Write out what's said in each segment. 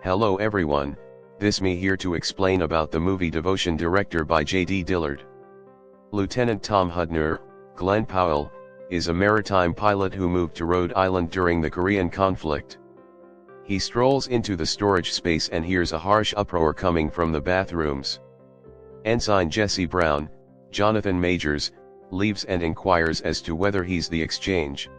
Hello everyone, this me here to explain about the movie Devotion director by J.D. Dillard. Lieutenant Tom Hudner, Glenn Powell, is a maritime pilot who moved to Rhode Island during the Korean conflict. He strolls into the storage space and hears a harsh uproar coming from the bathrooms. Ensign Jesse Brown, Jonathan Majors, leaves and inquires as to whether he's the exchange.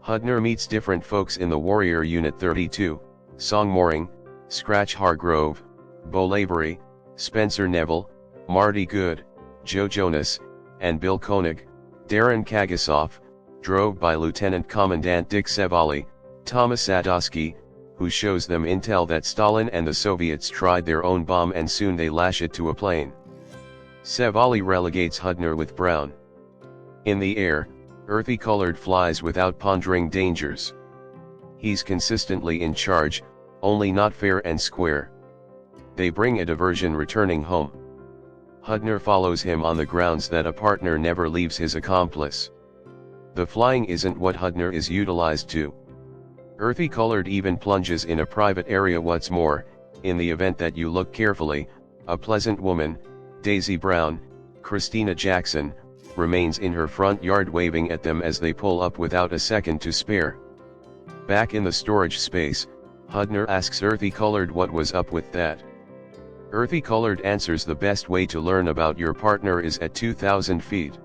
Hudner meets different folks in the Warrior Unit 32, Song Mooring, Scratch Hargrove, Bo Lavery, Spencer Neville, Marty Good, Joe Jonas, and Bill Koenig. Darren Kagasoff, drove by Lieutenant Commandant Dick Sevali, Thomas Sadowski, who shows them intel that Stalin and the Soviets tried their own bomb and soon they lash it to a plane. Sevali relegates Hudner with Brown. In the air, Earthy Colored flies without pondering dangers. He's consistently in charge, only not fair and square. They bring a diversion returning home. Hudner follows him on the grounds that a partner never leaves his accomplice. The flying isn't what Hudner is utilized to. Earthy Colored even plunges in a private area. What's more, in the event that you look carefully, a pleasant woman, Daisy Brown, Christina Jackson, remains in her front yard waving at them as they pull up without a second to spare. Back in the storage space, Hudner asks Earthy Colored what was up with that. Earthy Colored answers the best way to learn about your partner is at 2,000 feet.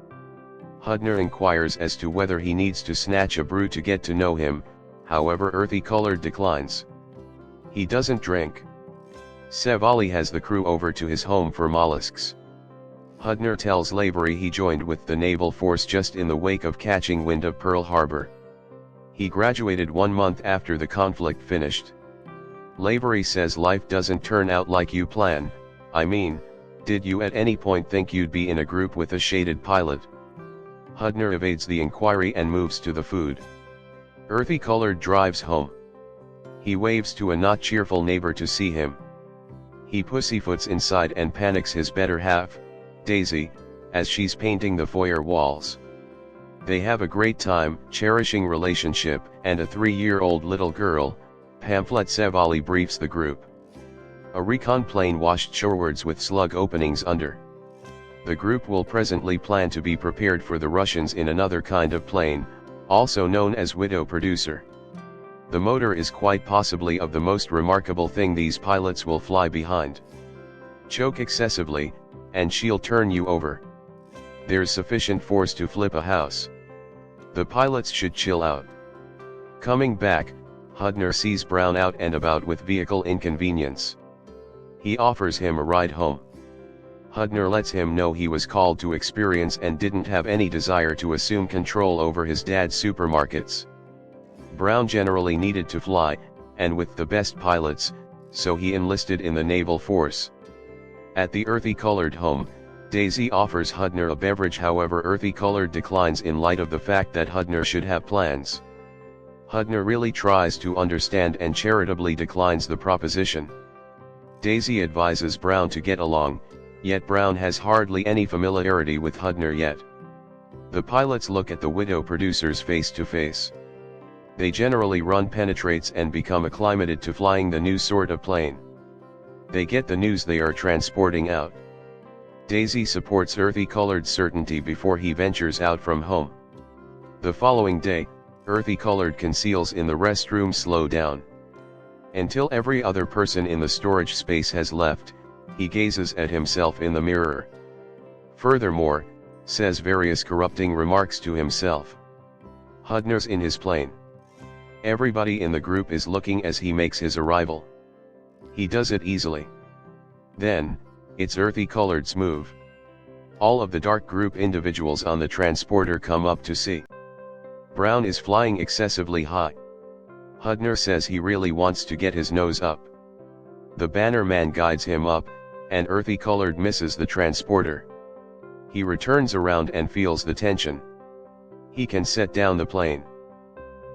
Hudner inquires as to whether he needs to snatch a brew to get to know him, however Earthy Colored declines. He doesn't drink. Sevali has the crew over to his home for mollusks. Hudner tells Lavery he joined with the naval force just in the wake of catching wind of Pearl Harbor. He graduated 1 month after the conflict finished. Lavery says life doesn't turn out like you plan. I mean, did you at any point think you'd be in a group with a shaded pilot? Hudner evades the inquiry and moves to the food. Earthy Colored drives home. He waves to a not cheerful neighbor to see him. He pussyfoots inside and panics his better half, Daisy, as she's painting the foyer walls. They have a great time, cherishing relationship, and a 3-year-old little girl, Pamphlet. Sevali briefs the group. A recon plane washed shorewards with slug openings under. The group will presently plan to be prepared for the Russians in another kind of plane, also known as Widow Producer. The motor is quite possibly of the most remarkable thing these pilots will fly behind. Choke excessively, and she'll turn you over. There's sufficient force to flip a house. The pilots should chill out. Coming back, Hudner sees Brown out and about with vehicle inconvenience. He offers him a ride home. Hudner lets him know he was called to experience and didn't have any desire to assume control over his dad's supermarkets. Brown generally needed to fly, and with the best pilots, so he enlisted in the naval force. At the Earthy Colored home, Daisy offers Hudner a beverage, however Earthy Colored declines in light of the fact that Hudner should have plans. Hudner really tries to understand and charitably declines the proposition. Daisy advises Brown to get along, yet Brown has hardly any familiarity with Hudner yet. The pilots look at the Widow Producers face to face. They generally run penetrates and become acclimated to flying the new sort of plane. They get the news they are transporting out. Daisy supports Earthy Colored's certainty before he ventures out from home. The following day, Earthy Colored conceals in the restroom. Slow down. Until every other person in the storage space has left, he gazes at himself in the mirror. Furthermore, says various corrupting remarks to himself. Hudner's in his plane. Everybody in the group is looking as he makes his arrival. He does it easily. Then, it's Earthy Colored's move. All of the dark group individuals on the transporter come up to see. Brown is flying excessively high. Hudner says he really wants to get his nose up. The banner man guides him up, and Earthy Colored misses the transporter. He returns around and feels the tension. He can set down the plane.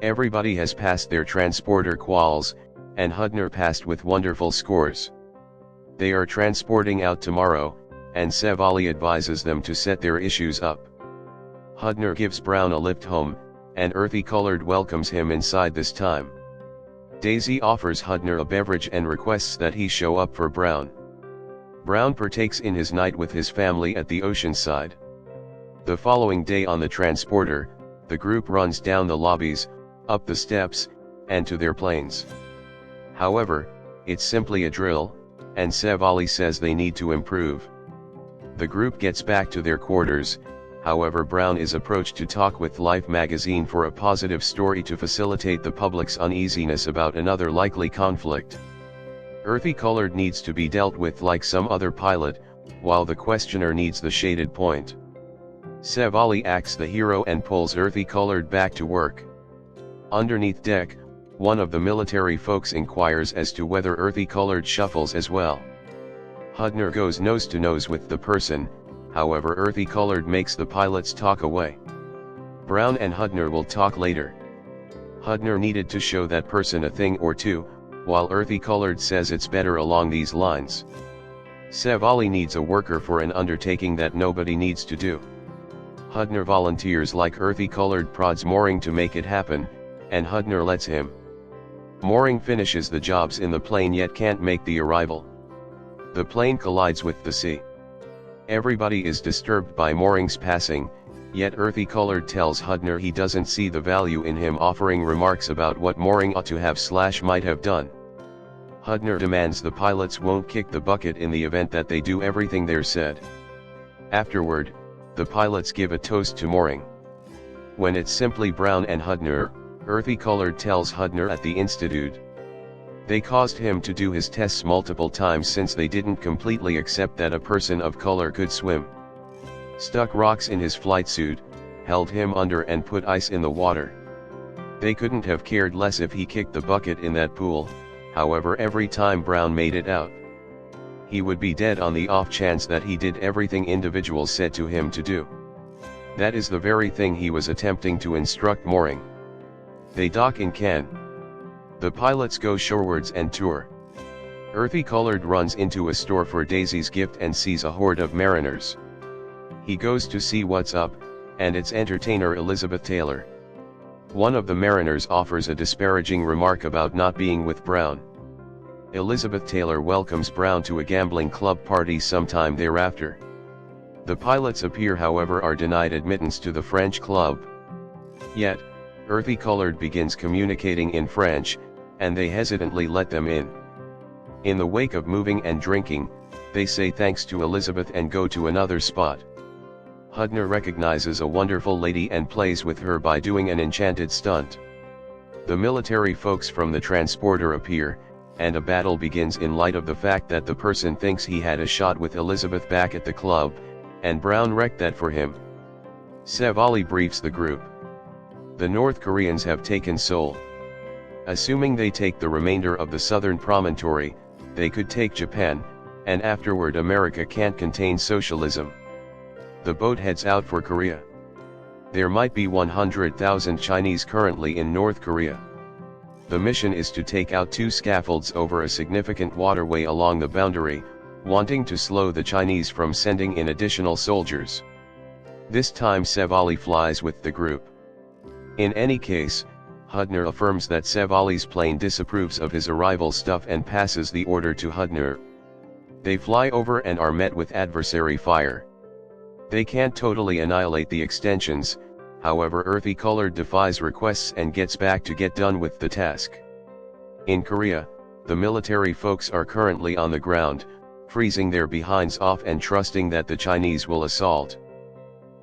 Everybody has passed their transporter quals, and Hudner passed with wonderful scores. They are transporting out tomorrow, and Sevali advises them to set their issues up. Hudner gives Brown a lift home, and Earthy Colored welcomes him inside this time. Daisy offers Hudner a beverage and requests that he show up for Brown. Brown partakes in his night with his family at the ocean side. The following day on the transporter, the group runs down the lobbies, up the steps, and to their planes. However, it's simply a drill, and Sevali says they need to improve. The group gets back to their quarters. However, Brown is approached to talk with Life magazine for a positive story to facilitate the public's uneasiness about another likely conflict. Earthy Colored needs to be dealt with like some other pilot, while the questioner needs the shaded point. Sevali acts the hero and pulls Earthy Colored back to work. Underneath deck, one of the military folks inquires as to whether Earthy Colored shuffles as well. Hudner goes nose to nose with the person. However, Earthy Colored makes the pilots talk away. Brown and Hudner will talk later. Hudner needed to show that person a thing or two, while Earthy Colored says it's better along these lines. Sevali needs a worker for an undertaking that nobody needs to do. Hudner volunteers like Earthy Colored prods Mooring to make it happen, and Hudner lets him. Mooring finishes the jobs in the plane yet can't make the arrival. The plane collides with the sea. Everybody is disturbed by Mooring's passing, yet Earthy Colored tells Hudner he doesn't see the value in him offering remarks about what Mooring ought to have / might have done. Hudner demands the pilots won't kick the bucket in the event that they do everything they're said. Afterward, the pilots give a toast to Mooring. When it's simply Brown and Hudner, Earthy Colored tells Hudner at the Institute. They caused him to do his tests multiple times since they didn't completely accept that a person of color could swim. Stuck rocks in his flight suit, held him under and put ice in the water. They couldn't have cared less if he kicked the bucket in that pool. However, every time Brown made it out, he would be dead on the off chance that he did everything individuals said to him to do. That is the very thing he was attempting to instruct Mooring. They dock in Cannes. The pilots go shorewards and tour. Earthy Colored runs into a store for Daisy's gift and sees a horde of mariners. He goes to see what's up, and it's entertainer Elizabeth Taylor. One of the mariners offers a disparaging remark about not being with Brown. Elizabeth Taylor welcomes Brown to a gambling club party sometime thereafter. The pilots appear, however, are denied admittance to the French club. Yet, Earthy Colored begins communicating in French, and they hesitantly let them in. In the wake of moving and drinking, they say thanks to Elizabeth and go to another spot. Hudner recognizes a wonderful lady and plays with her by doing an enchanted stunt. The military folks from the transporter appear, and a battle begins in light of the fact that the person thinks he had a shot with Elizabeth back at the club, and Brown wrecked that for him. Sevali briefs the group. The North Koreans have taken Seoul. Assuming they take the remainder of the southern promontory, they could take Japan, and afterward America can't contain socialism. The boat heads out for Korea. There might be 100,000 Chinese currently in North Korea. The mission is to take out 2 scaffolds over a significant waterway along the boundary, wanting to slow the Chinese from sending in additional soldiers. This time Sevali flies with the group. In any case, Hudner affirms that Sevali's plane disapproves of his arrival stuff and passes the order to Hudner. They fly over and are met with adversary fire. They can't totally annihilate the extensions, however Earthy Colored defies requests and gets back to get done with the task. In Korea, the military folks are currently on the ground, freezing their behinds off and trusting that the Chinese will assault.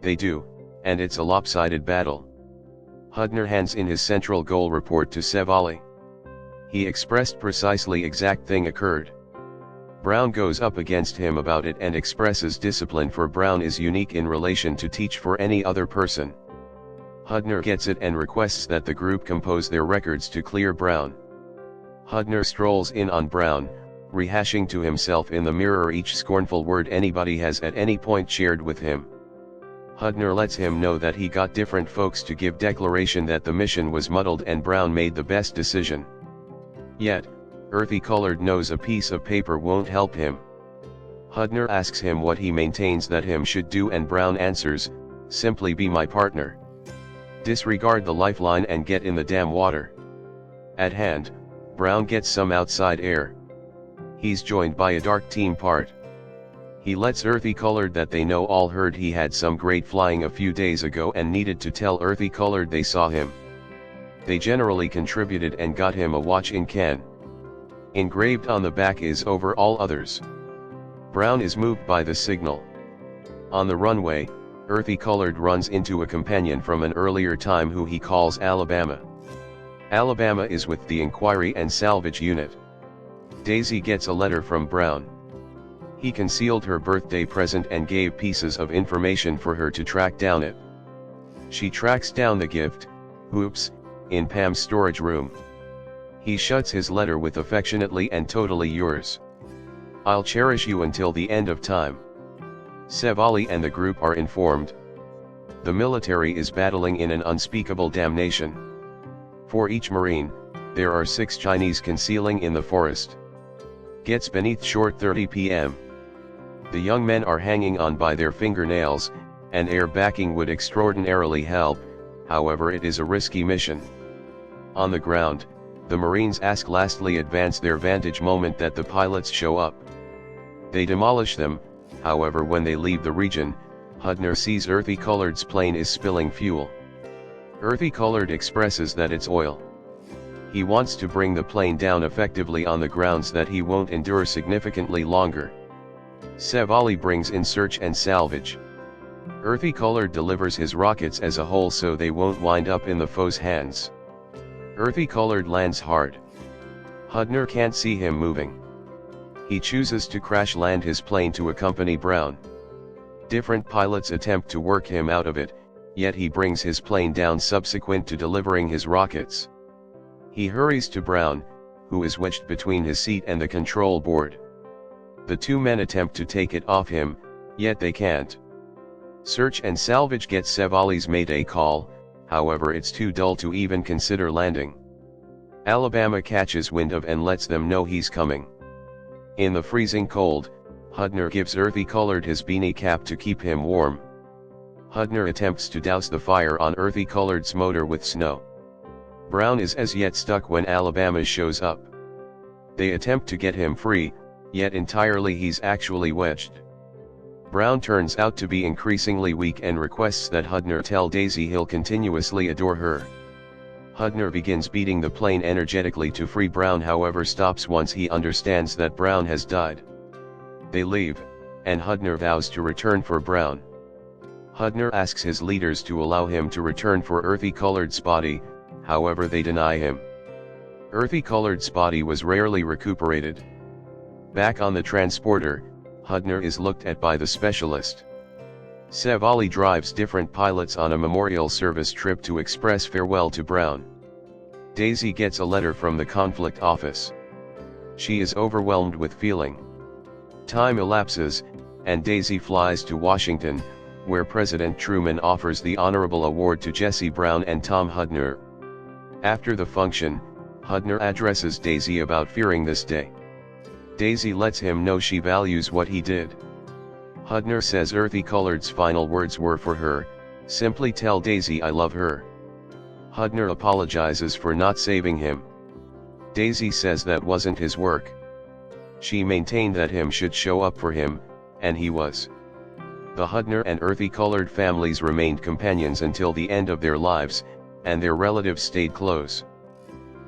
They do, and it's a lopsided battle. Hudner hands in his central goal report to Sevali. He expressed precisely exact thing occurred. Brown goes up against him about it and expresses discipline for Brown is unique in relation to teach for any other person. Hudner gets it and requests that the group compose their records to clear Brown. Hudner strolls in on Brown, rehashing to himself in the mirror each scornful word anybody has at any point shared with him. Hudner lets him know that he got different folks to give declaration that the mission was muddled and Brown made the best decision. Yet, Earthy Colored knows a piece of paper won't help him. Hudner asks him what he maintains that him should do and Brown answers, simply be my partner. Disregard the lifeline and get in the damn water. At hand, Brown gets some outside air. He's joined by a dark team part. He lets Earthy Colored that they know all heard he had some great flying a few days ago and needed to tell Earthy Colored they saw him. They generally contributed and got him a watch in can. Engraved on the back is over all others. Brown is moved by the signal. On the runway, Earthy Colored runs into a companion from an earlier time who he calls Alabama. Alabama is with the Inquiry and Salvage Unit. Daisy gets a letter from Brown. He concealed her birthday present and gave pieces of information for her to track down it. She tracks down the gift, Hoops, in Pam's storage room. He shuts his letter with affectionately and totally yours. I'll cherish you until the end of time. Sevali and the group are informed. The military is battling in an unspeakable damnation. For each Marine, there are 6 Chinese concealing in the forest. Gets beneath short 30 p.m. The young men are hanging on by their fingernails, and air backing would extraordinarily help, however it is a risky mission. On the ground, the Marines ask lastly advance their vantage moment that the pilots show up. They demolish them, however when they leave the region, Hudner sees Earthy Colored's plane is spilling fuel. Earthy Colored expresses that it's oil. He wants to bring the plane down effectively on the grounds that he won't endure significantly longer. Sevali brings in search and salvage. Earthy Colored delivers his rockets as a whole so they won't wind up in the foe's hands. Earthy Colored lands hard. Hudner can't see him moving. He chooses to crash land his plane to accompany Brown. Different pilots attempt to work him out of it, yet he brings his plane down subsequent to delivering his rockets. He hurries to Brown, who is wedged between his seat and the control board. The 2 men attempt to take it off him, yet they can't. Search and salvage gets Sevali's mayday call, however it's too dull to even consider landing. Alabama catches wind of and lets them know he's coming. In the freezing cold, Hudner gives Earthy Colored his beanie cap to keep him warm. Hudner attempts to douse the fire on Earthy Colored's motor with snow. Brown is as yet stuck when Alabama shows up. They attempt to get him free, yet entirely he's actually wedged. Brown turns out to be increasingly weak and requests that Hudner tell Daisy he'll continuously adore her. Hudner begins beating the plane energetically to free Brown, however stops once he understands that Brown has died. They leave, and Hudner vows to return for Brown. Hudner asks his leaders to allow him to return for Earthy Colored's body, however they deny him. Earthy Colored's body was rarely recuperated. Back on the transporter, Hudner is looked at by the specialist. Sevali drives different pilots on a memorial service trip to express farewell to Brown. Daisy gets a letter from the conflict office. She is overwhelmed with feeling. Time elapses, and Daisy flies to Washington, where President Truman offers the honorable award to Jesse Brown and Tom Hudner. After the function, Hudner addresses Daisy about fearing this day. Daisy lets him know she values what he did. Hudner says Earthy Colored's final words were for her, simply tell Daisy I love her. Hudner apologizes for not saving him. Daisy says that wasn't his work. She maintained that him should show up for him, and he was. The Hudner and Earthy Colored families remained companions until the end of their lives, and their relatives stayed close.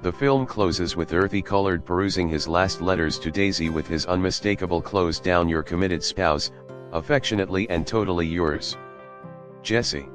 The film closes with Earthy Colored perusing his last letters to Daisy with his unmistakable close down your committed spouse, affectionately and totally yours, Jesse.